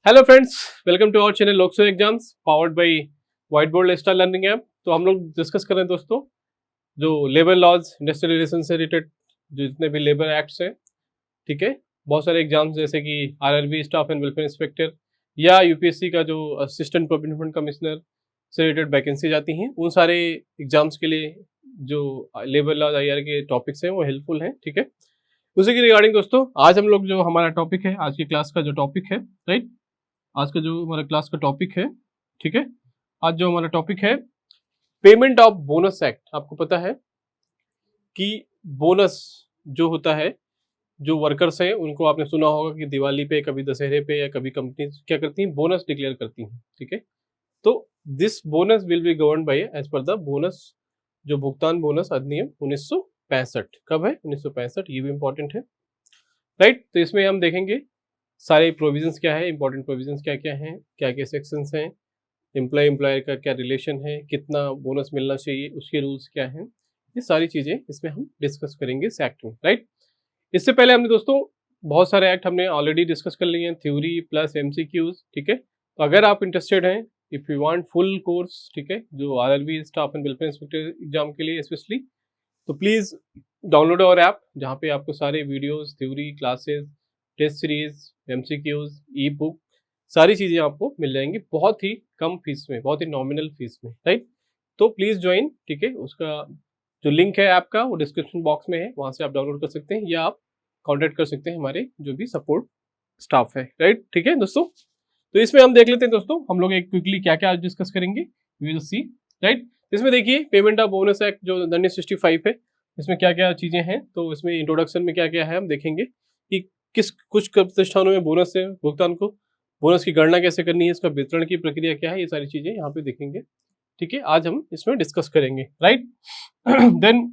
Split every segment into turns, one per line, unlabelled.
Hello friends, welcome to our channel लोकसो exams powered by whiteboard star learning app. तो हम लोग discuss कर रहे हैं दोस्तों जो लेबर लॉज, इंडस्ट्रियल रिलेशन से रिलेटेड जो जितने भी लेबर एक्ट्स हैं, ठीक है। बहुत सारे एग्जाम्स जैसे कि RRB staff and welfare inspector या यूपीएससी का जो असिस्टेंट प्रोविडेंट कमिश्नर से रिलेटेड वैकेंसी जाती हैं, उन सारे एग्जाम्स के लिए जो लेबर लॉज आईआर के टॉपिक्स हैं वो हेल्पफुल हैं, ठीक है। उसी के रिगार्डिंग दोस्तों आज हम लोग जो हमारा टॉपिक है, आज की क्लास का जो टॉपिक है, राइट, आज का जो हमारा क्लास का टॉपिक है, ठीक है। आज जो हमारा टॉपिक है पेमेंट ऑफ बोनस एक्ट। आपको पता है कि बोनस जो होता है, जो वर्कर्स हैं उनको आपने सुना होगा कि दिवाली पे, कभी दशहरे पे या कभी कंपनी क्या करती हैं, बोनस डिक्लेयर करती हैं, ठीक है। तो this bonus will be govern by as per the bonus, जो भुगतान बोनस अधिनियम 1965। कब है? 1965। ये भी इंपॉर्टेंट है, राइट। तो इसमें हम देखेंगे सारे प्रोविजंस क्या है, इंपॉर्टेंट प्रोविजंस क्या क्या हैं, क्या क्या सेक्शंस हैं, एम्प्लॉय एम्प्लॉयर का क्या रिलेशन है, कितना बोनस मिलना चाहिए, उसके रूल्स क्या हैं, ये सारी चीजें इसमें हम डिस्कस करेंगे इस एक्ट में, राइट। इससे पहले हमने दोस्तों बहुत सारे एक्ट हमने ऑलरेडी डिस्कस कर लिए हैं, थ्योरी प्लस एमसीक्यूज, ठीक है। तो अगर आप इंटरेस्टेड हैं, if you want full course, ठीक है, जो RRB staff and welfare inspector exam के लिए स्पेशली, तो प्लीज डाउनलोड आवर ऐप, जहाँ पे आपको सारे videos, theory classes, test series, MCQs, e book, सारी चीजें आपको मिल जाएंगी बहुत ही कम फीस में, बहुत ही नॉमिनल फीस में, राइट। तो प्लीज ज्वाइन, ठीक है। उसका जो लिंक है ऐप का वो डिस्क्रिप्शन बॉक्स में है, वहां से आप डाउनलोड कर सकते हैं या आप कॉन्टेक्ट कर सकते हैं हमारे जो भी सपोर्ट स्टाफ है, राइट, ठीक है दोस्तों। तो इसमें हम देख लेते हैं दोस्तों, हम लोग एक क्विकली क्या क्या डिस्कस करेंगे, वी विल सी, राइट। इसमें देखिए पेमेंट ऑफ बोनस एक्ट जो 1965 है, इसमें क्या क्या चीजें हैं। तो इसमें इंट्रोडक्शन में क्या क्या है हम देखेंगे कि किस कुछ प्रतिष्ठानों में बोनस से भुगतान को, बोनस की गणना कैसे करनी है, इसका वितरण की प्रक्रिया क्या है, ये सारी चीजें यहाँ पे देखेंगे, ठीक है। आज हम इसमें डिस्कस करेंगे, राइट। देन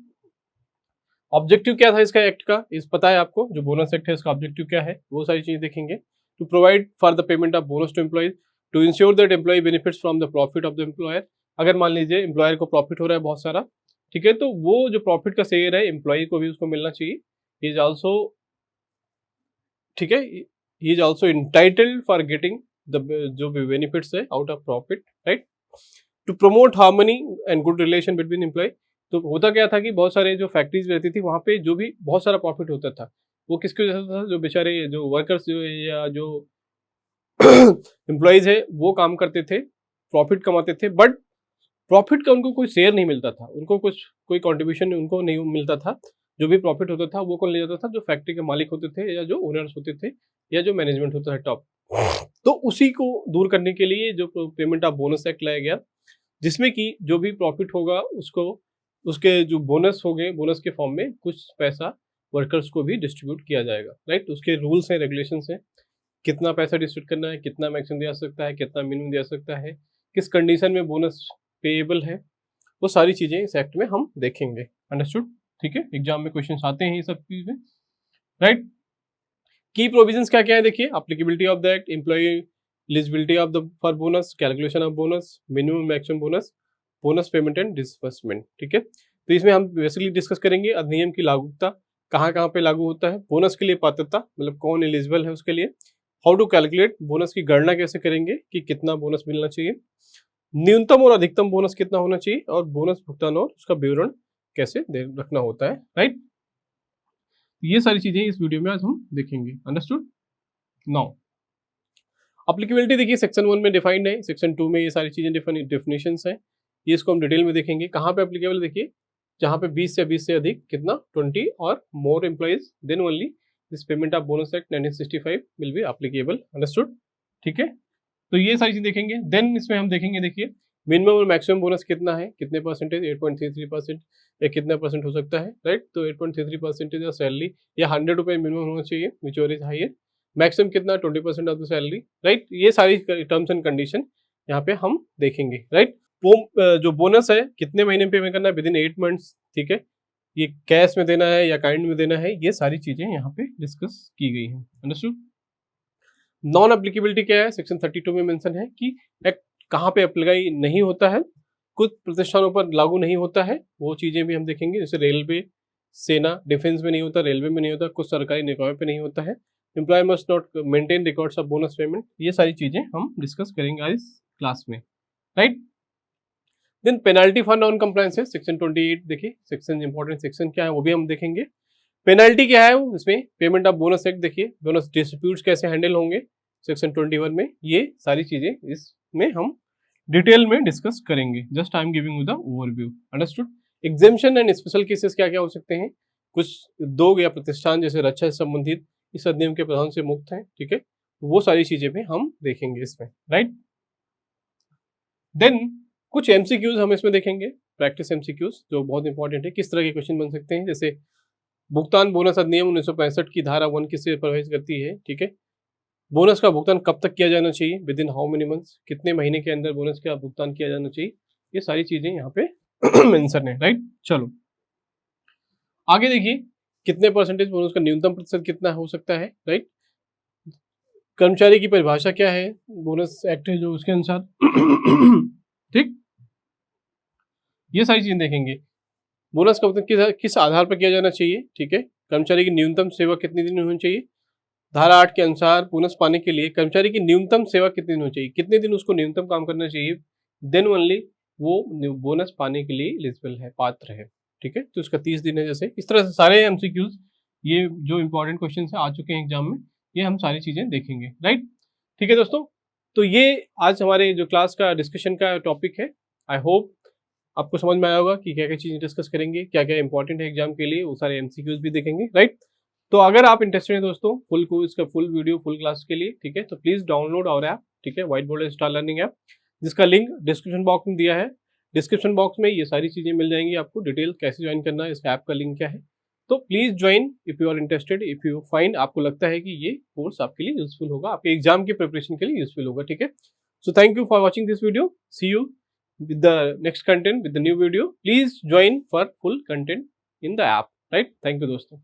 ऑब्जेक्टिव क्या था इसका एक्ट का, इस पता है आपको, जो बोनस एक्ट है इसका ऑब्जेक्टिव क्या है, वो सारी चीजें देखेंगे। To provide for the payment of bonus to employees, to ensure that employee benefits from the profit of the employer. अगर मान लीजिए एम्प्लॉयर को प्रॉफिट हो रहा है बहुत सारा, ठीक है, तो वो जो प्रॉफिट का शेयर है एम्प्लॉय को भी उसको मिलना चाहिए। इज ऑल्सो, ठीक है, he is also entitled for getting the जो भी बेनिफिट्स है out of profit, right. To promote harmony and good relation between employ. तो होता क्या था कि बहुत सारे जो फैक्ट्रीज रहती थी वहां पे जो भी बहुत सारा प्रॉफिट होता था, वो किसकी वजह से था? जो बेचारे जो वर्कर्स जो या जो एम्प्लॉयज है वो काम करते थे, प्रॉफिट कमाते थे, बट प्रॉफिट का उनको कोई शेयर नहीं मिलता था, उनको कुछ कोई कंट्रीब्यूशन उनको नहीं मिलता था। जो भी प्रॉफिट होता था वो कौन ले जाता था? जो फैक्ट्री के मालिक होते थे या जो ओनर्स होते थे या जो मैनेजमेंट होता था टॉप। तो उसी को दूर करने के लिए जो पेमेंट ऑफ बोनस एक्ट लाया गया, जिसमें कि जो भी प्रॉफिट होगा उसको, उसके जो बोनस हो गए, बोनस के फॉर्म में कुछ पैसा वर्कर्स को भी डिस्ट्रीब्यूट किया जाएगा, राइट। उसके रूल्स हैं, रेगुलेशंस हैं, कितना पैसा डिस्ट्रीब्यूट करना है, कितना मैक्सिमम दिया सकता है, कितना मिनिमम दिया सकता है, किस कंडीशन में बोनस पेएबल है, वो सारी चीजें इस एक्ट में हम देखेंगे। अंडरस्टूड, ठीक है। एग्जाम में क्वेश्चन आते हैं ये सब चीजें, राइट। की प्रोविजंस क्या क्या है देखिए, applicability of the act, employ eligibility of the for bonus, calculation of bonus, minimum maximum bonus, bonus payment and disbursement, ठीक है। तो इसमें हम बेसिकली डिस्कस करेंगे अधिनियम की लागूता, कहाँ कहाँ पे लागू होता है, बोनस के लिए पात्रता, मतलब कौन एलिजिबल है उसके लिए, हाउ टू कैलकुलेट, बोनस की गणना कैसे करेंगे कि कितना बोनस मिलना चाहिए, न्यूनतम और अधिकतम बोनस कितना होना चाहिए, और बोनस भुगतान और उसका विवरण कैसे रखना होता है, राइट। ये सारी चीजें इस वीडियो में आज हम देखेंगे। अंडरस्टूड। नाउ एप्लीकेबिलिटी देखिए सेक्शन 1 में डिफाइंड है, सेक्शन 2 में ये सारी चीजें डेफिनेशंस हैं, ये इसको हम डिटेल में देखेंगे। कहाँ पे एप्लीकेबल देखिए, जहाँ पे 20 से अधिक कितना 20 और more employees, then only this payment of bonus act 1965 will be applicable. Understood, ठीक है। तो ये सारी चीज देखेंगे। देन इसमें हम देखेंगे देखिए मिनिमम और मैक्सिमम बोनस कितना है, कितने परसेंटेज, 8.33% या कितना परसेंट हो सकता है, राइट। तो 8.33% या सैलरी या 100 रुपये मिनिमम होना चाहिए, विच इज हाइयर, मैक्सिमम कितना 20% ऑफ द सैलरी, राइट। ये सारी टर्म्स एंड कंडीशन यहाँ पे हम देखेंगे, राइट। वो जो बोनस है कितने महीने में पेमेंट करना है, विद इन 8 मंथ्स, ठीक है। ये कैश में देना है या काइंड में देना है, ये सारी चीजें यहाँ पे डिस्कस की गई हैं। अंडरस्टूड। नॉन एप्लीकेबिलिटी क्या है, सेक्शन 32 में मेंशन है कि एक्ट कहाँ पे अप्लाई नहीं होता है, कुछ प्रतिष्ठानों पर लागू नहीं होता है, वो चीजें भी हम देखेंगे। जैसे रेलवे, सेना, डिफेंस में नहीं होता, रेलवे में नहीं होता, कुछ सरकारी निकायों पे नहीं होता है, employ must not maintain records of bonus payment, ये सारी चीजें हम डिस्कस करेंगे इस क्लास में, right. Then penalty for non compliances, section 28 देखिए, सेक्शन इंपॉर्टेंट सेक्शन क्या है वो भी हम देखेंगे। पेनल्टी क्या है इसमें, पेमेंट ऑफ बोनस एक्ट देखिए, बोनस डिस्प्यूट्स कैसे हैंडल होंगे सेक्शन 21 में, ये सारी चीजें इसमें हम डिटेल में डिस्कस करेंगे। Just I am giving you the overview, understood. Exemption and special cases क्या क्या हो सकते हैं, कुछ उद्योग या प्रतिष्ठान जैसे रक्षा से संबंधित इस अधिनियम के प्रावधान से मुक्त हैं, ठीक है, वो सारी चीजें भी हम देखेंगे इसमें, राइट। देन कुछ एमसीक्यूज हम इसमें देखेंगे, प्रैक्टिस एमसीक्यूज जो बहुत इंपॉर्टेंट है, किस तरह के क्वेश्चन बन सकते हैं। जैसे भुगतान बोनस अधिनियम 1965 की धारा 1 किससे प्रभावित करती है, ठीक है। बोनस का भुगतान कब तक किया जाना चाहिए, with in how many months, कितने महीने के अंदर बोनस का भुगतान किया जाना चाहिए, ये सारी चीजें यहाँ पे मेंशन है, राइट। चलो आगे देखिए, कितने परसेंटेज बोनस का न्यूनतम प्रतिशत कितना हो सकता है, राइट। कर्मचारी की परिभाषा क्या है, बोनस एक्ट है जो उसके अनुसार ठीक, ये सारी चीजें देखेंगे। बोनस का भुगतान किस आधार पर किया जाना चाहिए, ठीक है। कर्मचारी की न्यूनतम सेवा कितने दिन होनी चाहिए, धारा 8 के अनुसार बोनस पाने के लिए कर्मचारी की न्यूनतम सेवा कितने दिन होनी चाहिए, कितने दिन उसको न्यूनतम काम करना चाहिए, देन ओनली वो बोनस पाने के लिए एलिजिबल है, पात्र है, ठीक है। तो उसका 30 दिन है, जैसे इस तरह से सारे एमसीक्यूज ये जो इंपॉर्टेंट क्वेश्चन आ चुके हैं एग्जाम में, ये हम सारी चीजें देखेंगे, राइट। ठीक है दोस्तों, तो ये आज हमारे जो क्लास का डिस्कशन का टॉपिक है। आई होप आपको समझ में आया होगा कि क्या क्या चीजें डिस्कस करेंगे, क्या क्या इंपॉर्टेंट है एग्जाम के लिए, वो सारे एमसीक्यूज भी देखेंगे, राइट। तो अगर आप इंटरेस्टेड हैं दोस्तों फुल कोर्स का फुल वीडियो फुल क्लास के लिए, ठीक है, तो प्लीज डाउनलोड आवर ऐप, ठीक है, white board star learning app, जिसका लिंक डिस्क्रिप्शन बॉक्स में दिया है। डिस्क्रिप्शन बॉक्स में ये सारी चीजें मिल जाएंगी आपको, डिटेल कैसे ज्वाइन करना है, इस ऐप का लिंक क्या है। तो please join if you are interested, if you find आपको लगता है कि ये कोर्स आपके लिए यूजफुल होगा, आपके एग्जाम की प्रिपरेशन के लिए यूजफुल होगा, ठीक है। So thank you for watching this video, see you with the next content with the new video. Please join for full content in the app, right? Thank you दोस्तों।